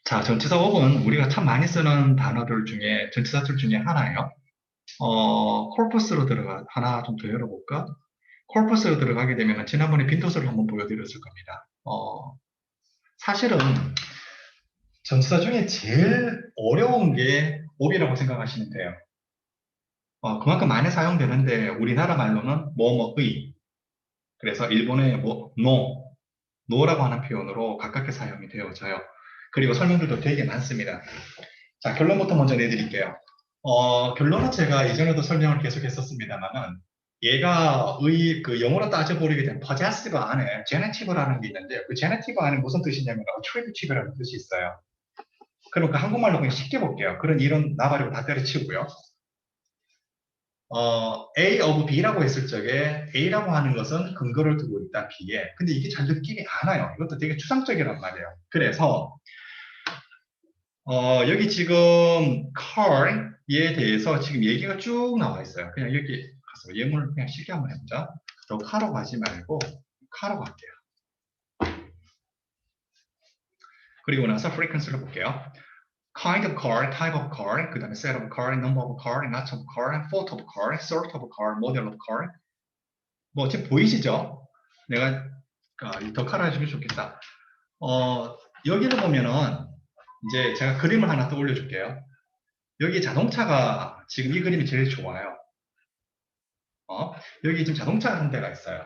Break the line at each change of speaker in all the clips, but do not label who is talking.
자, 전치사업은 우리가 참 많이 쓰는 단어들 중에, 전치사들 중에 하나예요. 콜퍼스로 하나 좀 더 열어볼까? 콜퍼스로 들어가게 되면 지난번에 빈도수를 한번 보여드렸을 겁니다. 사실은 전치사 중에 제일 어려운 게 ob이라고 생각하시면 돼요. 그만큼 많이 사용되는데 우리나라 말로는 뭐뭐의, 그래서 일본의 no라고 하는 표현으로 가깝게 사용이 되어져요. 그리고 설명들도 되게 많습니다. 자, 결론부터 먼저 내드릴게요. 결론은 제가 이전에도 설명을 계속 했었습니다만은, 얘가 그 영어로 따져버리게 되면 possessive 안에 genitive라는 게 있는데, 그 genitive 안에 무슨 뜻이냐면 attributive라는 뜻이 있어요. 그러니까 한국말로 그냥 쉽게 볼게요. 그런 이론 나발이고 다 때려치우고요. A of B라고 했을 적에 A라고 하는 것은 근거를 두고 있다, B에. 근데 이게 잘 느낌이 안 와요. 이것도 되게 추상적이란 말이에요. 그래서 여기 지금 car에 대해서 지금 얘기가 쭉 나와 있어요. 그냥 여기 가서 예문을 그냥 쉽게 한번 해보자. 저 카로 가지 말고 카로 갈게요. 그리고 나서 frequency를 볼게요. kind of car, type of car, 그 다음에 set of car, number of car, notch of car, fault of car, sort of car, model of car. 뭐 지금 보이시죠? 내가 더 카로 해주면 좋겠다. 여기를 보면은 이제 제가 그림을 하나 또 올려줄게요. 여기 자동차가 지금 이 그림이 제일 좋아요. 여기 지금 자동차가 한 대가 있어요.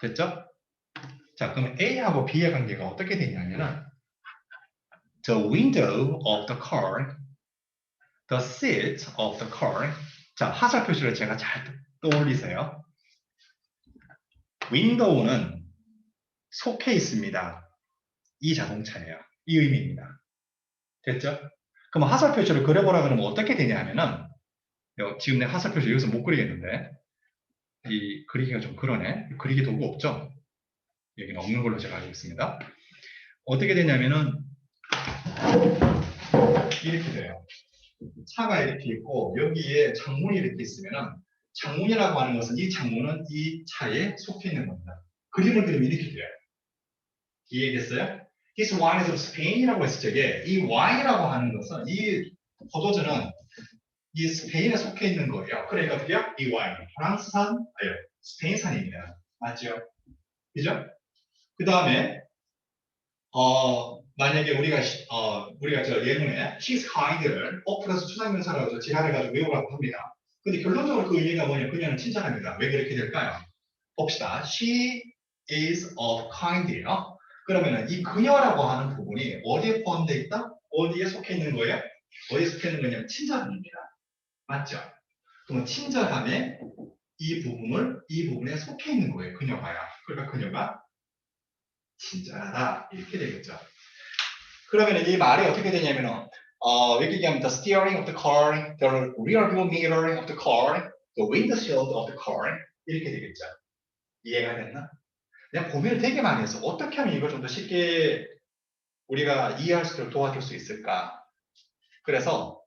됐죠? 자, 그럼 A하고 B의 관계가 어떻게 되냐면은 the window of the car, the seat of the car. 자, 화살 표시를 제가 잘 떠올리세요. window는 속해 있습니다. 이 자동차예요. 이 의미입니다. 됐죠? 그럼 화살 표시를 그려보라 그러면 어떻게 되냐면은 지금 내 화살 표시 여기서 못 그리겠는데 이 그리기가 좀 그러네. 그리기 도구 없죠? 여기는 없는 걸로 제가 알고 있습니다. 어떻게 되냐면은 이렇게 돼요. 차가 이렇게 있고 여기에 창문이 이렇게 있으면은 창문이라고 하는 것은 이 창문은 이 차에 속해 있는 겁니다. 그림을 그리면 이렇게 돼요. 이해됐어요? His wine is of Spain이라고 했을 적에 이 wine이라고 하는 것은 이 포도주는 이 스페인에 속해 있는 거예요. 그러니까 어떻게 해요? 이 와인 프랑스산, 아니요 스페인산입니다. 맞죠? 그죠? 그 다음에 만약에 우리가 저 예문에 she's kind를 플러스 추상명사라고 지랄해가지고 외우라고 합니다. 근데 결론적으로 그 의미가 뭐냐? 그녀는 친절합니다. 왜 그렇게 될까요? 봅시다. She is of kind이에요. 그러면은 이 그녀라고 하는 부분이 어디에 포함되어 있다? 어디에 속해 있는 거예요? 어디에 속해 있는 거냐면 친절합니다. 맞죠? 그러면 친절함에 이 부분에 속해 있는 거예요. 그녀가요. 그러니까 그녀가 친절하다. 이렇게 되겠죠. 그러면 이 말이 어떻게 되냐면은, 이렇게 얘기하면 the steering of the car, the rear view mirror of the car, the windshield of the car. 이렇게 되겠죠. 이해가 됐나? 내가 고민을 되게 많이 했어. 어떻게 하면 이걸 좀 더 쉽게 우리가 이해할 수 있도록 도와줄 수 있을까? 그래서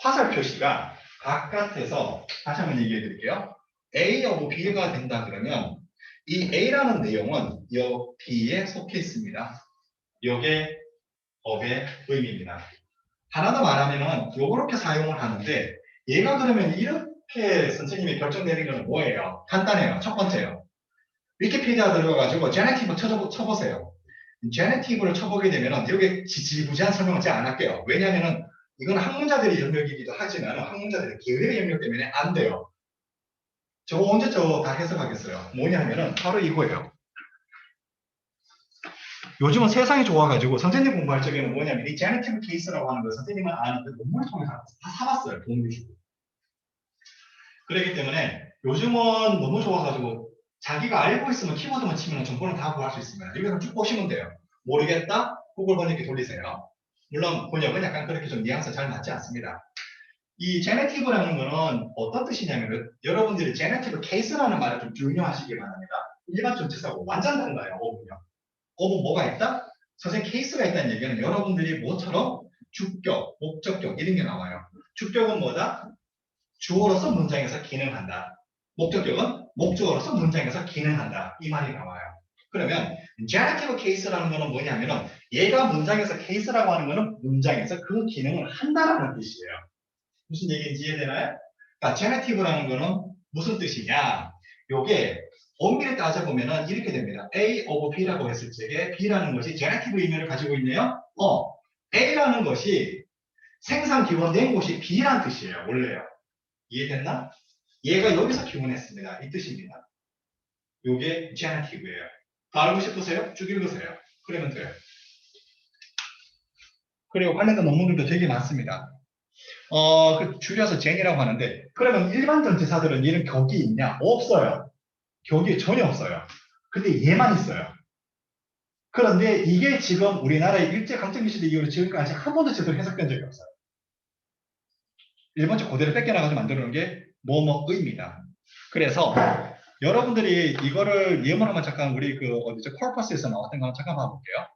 화살 표시가 바깥에서 다시 한번 얘기해 드릴게요. A하고 B가 된다 그러면 이 A라는 내용은 이 B에 속해 있습니다. 요게 업의 의미입니다. 하나 더 말하면은 요렇게 사용을 하는데 얘가 그러면 이렇게 선생님이 결정 내린 건 뭐예요? 간단해요. 첫 번째요. 위키피디아 들어가가지고 제네티브 쳐보세요. 제네티브를 쳐보게 되면은 여기 지지부지한 설명을 제가 안 할게요. 왜냐면은 이건 학문자들의 영역이기도 하지만 학문자들의 기회의 영역 때문에 안 돼요. 저 언제 저 다 해석하겠어요? 뭐냐면은 바로 이거예요. 요즘은 세상이 좋아가지고 선생님 공부할 적에는 뭐냐면 이 제네티브 케이스라고 하는 거 선생님은 아는데 논문을 통해서 다 사봤어요. 돈을 주고. 그렇기 때문에 요즘은 너무 좋아가지고 자기가 알고 있으면 키워드만 치면 정보는 다 구할 수 있습니다. 여기서 쭉 보시면 돼요. 모르겠다? 구글 번역기 돌리세요. 물론 번역은 약간 그렇게 좀 뉘앙스 잘 맞지 않습니다. 이 제네티브라는 거는 어떤 뜻이냐면 여러분들이 제네티브 케이스라는 말을 좀 중요하시기 바랍니다. 일반 전치사하고 완전 달라요. 어분요. 어분 뭐가 있다? 선생님 케이스가 있다는 얘기는 여러분들이 뭐처럼 주격, 목적격 이런 게 나와요. 주격은 뭐다? 주어로서 문장에서 기능한다. 목적격은 목적어로서 문장에서 기능한다. 이 말이 나와요. 그러면 genitive case라는 거는 뭐냐면은 얘가 문장에서 case라고 하는 거는 문장에서 그 기능을 한다라는 뜻이에요. 무슨 얘기인지 이해되나요? 그러니까 genitive라는 거는 무슨 뜻이냐? 요게 엄밀히 따져보면은 이렇게 됩니다. A over B라고 했을 적에 B라는 것이 genitive 의미를 가지고 있네요. A라는 것이 생산 기원된 곳이 B라는 뜻이에요. 원래요. 이해됐나? 얘가 여기서 기원했습니다. 이 뜻입니다. 요게 genitive예요. 다 알고 싶으세요? 쭉 읽으세요. 그러면 돼요. 그리고 관련된 논문들도 되게 많습니다. 줄여서 gen이라고 하는데, 그러면 일반 전치사들은 이런 격이 있냐? 없어요. 격이 전혀 없어요. 근데 얘만 있어요. 그런데 이게 지금 우리나라의 일제강점기 시대 이후로 지금까지 한 번도 제대로 해석된 적이 없어요. 일본식 고대를 뺏겨나가서 만들어 놓은 게 뭐뭐의입니다. 그래서 여러분들이 이거를 예문 한번 잠깐 우리 어디죠? corpus에서 나왔던 거 잠깐 봐볼게요.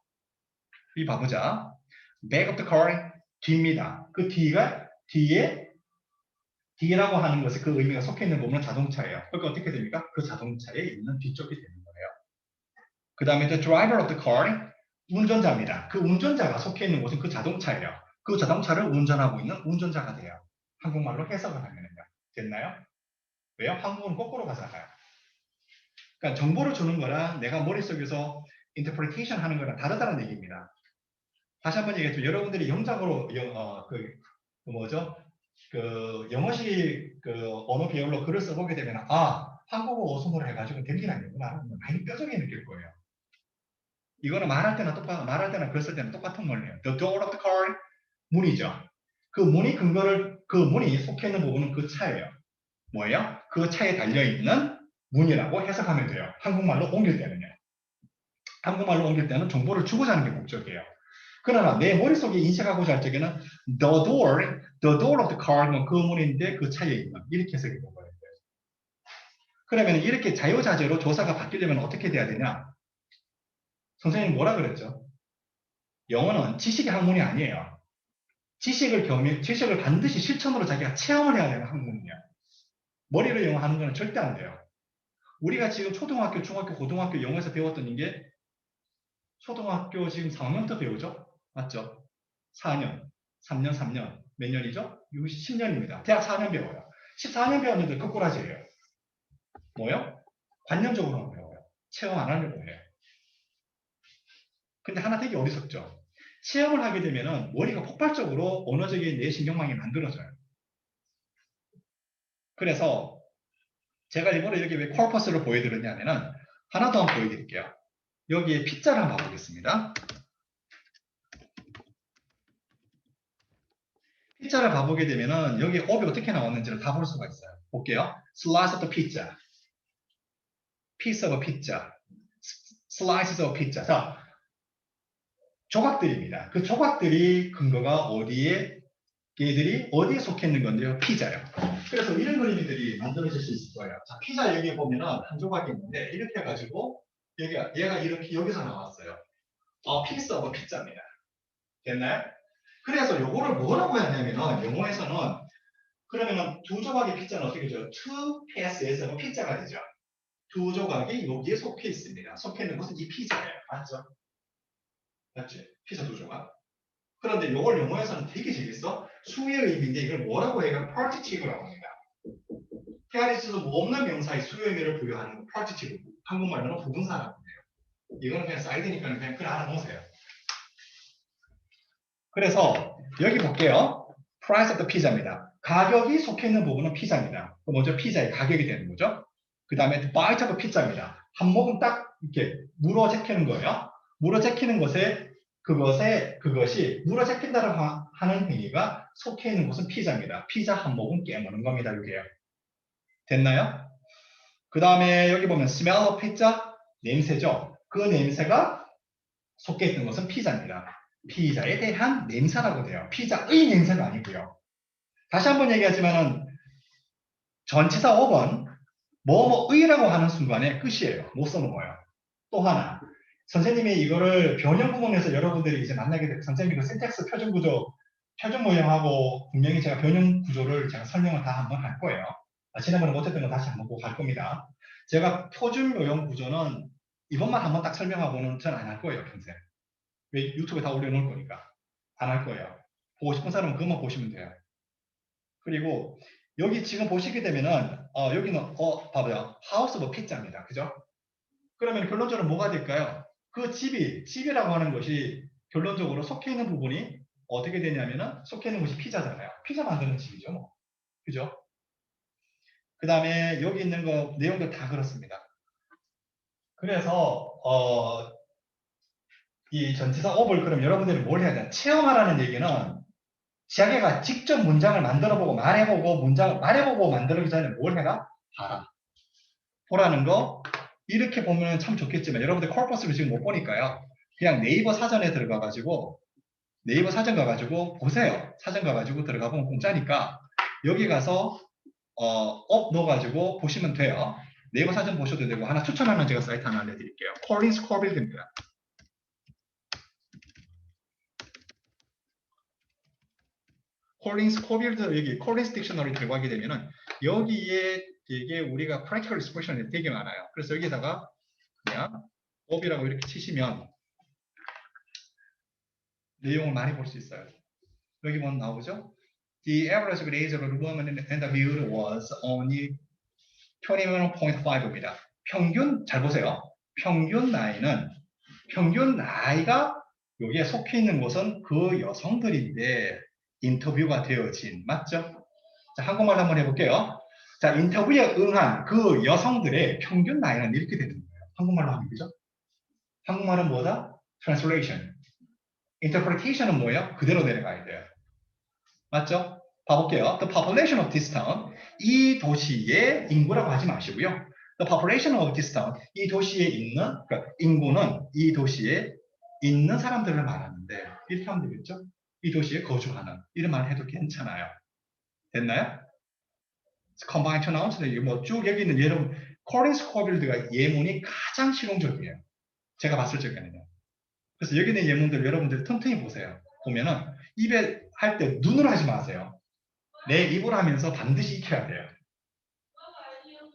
이 봐보자. back of the car, 뒤입니다. 그 뒤가 뒤에 D라고 하는 것에 그 의미가 속해 있는 부분은 자동차예요. 그러니까 어떻게 됩니까? 그 자동차에 있는 뒤쪽이 되는 거예요. 그 다음에 the driver of the car, 운전자입니다. 그 운전자가 속해 있는 곳은 그 자동차예요. 그 자동차를 운전하고 있는 운전자가 돼요. 한국말로 해석을 하면요. 됐나요? 왜요? 한국은 거꾸로 가잖아요. 그러니까 정보를 주는 거랑 내가 머릿속에서 인터프리테이션 하는 거랑 다르다는 얘기입니다. 다시 한번 얘기했죠. 여러분들이 영작으로 영어식 언어 배열로 글을 써보게 되면 한국어 어순으로 해가지고 된 게 아니구나. 많이 뼈저리게 느낄 거예요. 이거는 말할 때나 글 쓸 때는 똑같은 원리예요. The door of the car, 문이죠. 그 문이 속해 있는 부분은 그 차예요. 뭐예요? 그 차에 달려있는 문이라고 해석하면 돼요. 한국말로 옮길 때는요. 한국말로 옮길 때는 정보를 주고자 하는 게 목적이에요. 그러나 내 머릿속에 인식하고자 할 적에는 the door of the car, 그 문인데 그 차에 있는 이렇게 해석이 되는 거예요. 그러면 이렇게 자유자재로 조사가 바뀌려면 어떻게 돼야 되냐? 선생님이 뭐라 그랬죠? 영어는 지식의 학문이 아니에요. 지식을 반드시 실천으로 자기가 체험을 해야 되는 학문이에요. 머리로 영어 하는 거는 절대 안 돼요. 우리가 지금 초등학교, 중학교, 고등학교 영어에서 배웠던 게 초등학교 지금 4학년부터 배우죠? 맞죠? 4년, 3년, 3년. 몇 년이죠? 10년입니다. 대학 4년 배워요. 14년 배웠는데 그 꼬라지예요. 뭐요? 관념적으로만 배워요. 체험 안 하려고 해요. 근데 하나 되게 어리석죠? 체험을 하게 되면은 머리가 폭발적으로 언어적인 내 신경망이 만들어져요. 그래서 제가 일부러 여기 왜 corpus를 보여드렸냐면은 하나 더 한번 보여드릴게요. 여기에 P자를 한번 봐보겠습니다. P자를 봐보게 되면은 여기 업이 어떻게 나왔는지를 다 볼 수가 있어요. 볼게요. Slice of the pizza. Piece of a pizza. Slices of pizza. 자, 조각들입니다. 그 조각들이 근거가 얘들이 어디에 속해 있는 건데요? 피자요. 그래서 이런 그림들이 만들어질 수 있을 거예요. 자, 피자 여기 보면은 한 조각이 있는데 이렇게 해가지고 얘가 이렇게 여기서 나왔어요. piece of 피자입니다. 됐나요? 그래서 요거를 뭐라고 해야 되냐면은 영어에서는 그러면은 두 조각의 피자는 어떻게 되죠? two pieces에서 피자가 되죠. 두 조각이 여기에 속해 있습니다. 속해 있는 것은 이 피자예요. 맞죠? 맞지? 피자 두 조각. 그런데 이걸 영어에서는 되게 재밌어. 수의 의미인데 이걸 뭐라고 해요? partitive라고 합니다. 헤아리스도 뭐 없는 명사의 수의 의미를 부여하는 partitive. 한국말로는 부분사라고 해요. 이거는 그냥 사이드니까 그냥 글 하나 놓으세요. 그래서 여기 볼게요. price of the pizza입니다. 가격이 속해 있는 부분은 피자입니다. 먼저 피자의 가격이 되는 거죠. 그 다음에 bite of pizza입니다. 한 모금 딱 이렇게 물어 제끼는 거예요. 물어 제끼는 그것이 물어 제낀다고 하는 행위가 속해 있는 것은 피자입니다. 피자 한 모금 깨무는 겁니다. 이게요. 됐나요? 그 다음에 여기 보면 smell of pizza, 냄새죠. 그 냄새가 속해 있는 것은 피자입니다. 피자에 대한 냄새라고 돼요. 피자의 냄새가 아니고요. 다시 한번 얘기하지만은 전치사 5번 뭐뭐의라고 하는 순간에 끝이에요. 못 써먹어요. 또 하나 선생님이 이거를 변형 부분에서 여러분들이 이제 만나게 될 선생님이 그 신텍스 표준 구조 표준 모형하고 분명히 제가 변형 구조를 제가 설명을 다 한번 할 거예요. 지난번에 못했던 거 다시 한번 꼭 할 겁니다. 제가 표준 모형 구조는 이번만 한번 딱 설명하고는 전 안 할 거예요, 평생. 왜 유튜브에 다 올려놓을 거니까. 안 할 거예요. 보고 싶은 사람은 그것만 보시면 돼요. 그리고 여기 지금 보시게 되면은 여기는 봐봐요. 하우스 뭐 피자입니다. 그죠? 그러면 결론적으로 뭐가 될까요? 그 집이라고 하는 것이 결론적으로 속해 있는 부분이 어떻게 되냐면은 속해 있는 것이 피자잖아요. 피자 만드는 집이죠, 뭐. 그죠? 그 다음에 여기 있는 거 내용도 다 그렇습니다. 그래서 이 전치사 업을 그럼 여러분들이 뭘 해야 되나? 체험하라는 얘기는 자기가 직접 문장을 만들어보고 말해보고 문장을 말해보고 만들기 전에 뭘 해라? 봐라. 보라는 거 이렇게 보면 참 좋겠지만 여러분들 콜퍼스를 지금 못 보니까요. 그냥 네이버 사전에 들어가가지고 네이버 사전 가가지고 보세요. 사전 가가지고 들어가 보면 공짜니까 여기 가서 넣어가지고 보시면 돼요. 네이버 사전 보셔도 되고 하나 추천하는 제가 사이트 하나 알려드릴게요. 콜린스 코빌드입니다. 콜린스 코빌드 여기 콜린스 딕셔너리 들어가게 되면은 여기에 되게 우리가 practical expression이 되게 많아요. 그래서 여기다가 그냥 업이라고 이렇게 치시면 내용을 많이 볼 수 있어요. 여기 보면 나오죠? The average age of the woman interviewed was only 21.5입니다. 평균 잘 보세요. 평균 나이가 여기에 속해 있는 곳은 그 여성들인데 인터뷰가 되어진 맞죠? 자, 한국말로 한번 해볼게요. 자, 인터뷰에 응한 그 여성들의 평균 나이는 이렇게 되는 거예요. 한국말로 하면 그죠? 한국말은 뭐다? Translation. Interpretation은 뭐예요? 그대로 내려가야 돼요. 맞죠? 봐볼게요. The population of this town. 이 도시의 인구라고 하지 마시고요. The population of this town. 이 도시에 있는, 그러니까 인구는 이 도시에 있는 사람들을 말하는데, 이렇게 하면 되겠죠? 이 도시에 거주하는. 이런 말 해도 괜찮아요. 됐나요? Combined pronouns. 뭐쭉 여기 있는 여러분, 코린스 코빌드가 예문이 가장 실용적이에요. 제가 봤을 적에는요. 그래서 여기 있는 예문들 여러분들 틈틈이 보세요. 보면은 입에 할 때 눈으로 하지 마세요. 내 입으로 하면서 반드시 익혀야 돼요.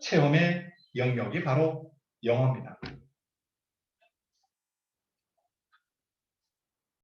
체험의 영역이 바로 영어입니다.